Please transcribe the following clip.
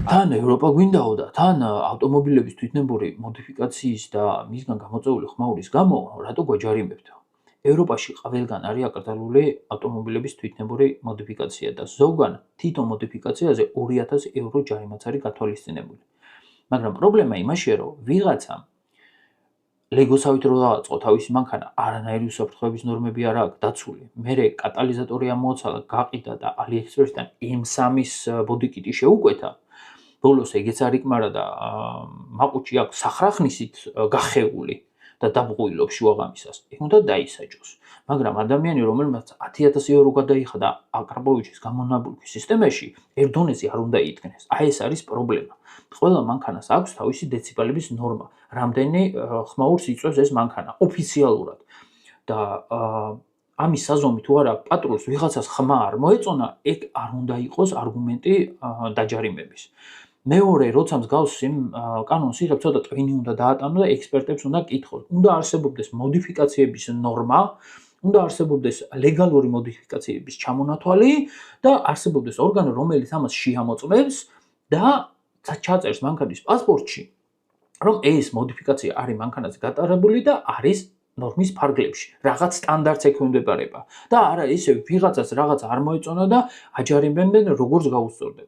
თან ევროპა გვინდაო და თან ავტომობილების თვითნებური მოდიფიკაციის და მისგან გამოწვეული ხმაურის გამო რატო გვაჯარიმებთ? ევროპაში ყველგან არის აკრძალული ავტომობილების თვითნებური მოდიფიკაცია და ზოგან თითო მოდიფიკაციაზე 2000 ევრო ჯარიმაც არის გათვალისწინებული. მაგრამ პრობლემა იმაშია, რომ ვიღაცამ ლეგოსავით რო დააწყო თავისი მანქანა, არანაირი უსაფრთხოების ნორმები არ აქვს დაცული. მერე კატალიზატორი ამოაცალა, გაყიდა და AliExpress-დან M3-ის ბოდიკიტი შეუკვეთა. ბოლოს ეგეც არ იკმარა და მაყუჩი აქვს სახრახნისით გახეული და დაბღვილობს შუაღამისას. ეგ უნდა დაისაჯოს. მაგრამ ადამიანი, რომელმაც 10,000 ევრო გადაიხადა აკრაბოვიჩის გამონაბოლქვი სისტემაში, ერთ დონეზე არ უნდა იდგნეს. აი ეს არის პრობლემა. ყველა მანქანას აქვს თავისი დეციბელების ნორმა, რამდენი ხმაურს იწვევს ეს მანქანა ოფიციალურად. და ამის საზომი თუ არა პატრულს ვიღაცას ხმა არ მოეწონა, ეგ არ უნდა იყოს არგუმენტი დაჯარიმების. მეორე, როცა მსგავს იმ კანონს იღებს, ცოტა ტვინი უნდა დაატანო და ექსპერტებს უნდა კითხოს. უნდა არსებობდეს მოდიფიკაციების ნორმა, უნდა არსებობდეს ლეგალური მოდიფიკაციების ჩამონათვალი და არსებობდეს ორგანო, რომელიც ამას შეამოწმებს და ჩაწერს მანქანის პასპორტში, რომ ეს მოდიფიკაცია არის მანქანაზე გატარებული და არის ნორმის ფარგლებში, რაღაც სტანდარტს ექვემდებარება და არა ისე ვიღაცას რაღაც არ მოეწონა და აჯარიმებენ როგორც გაუსწორდება.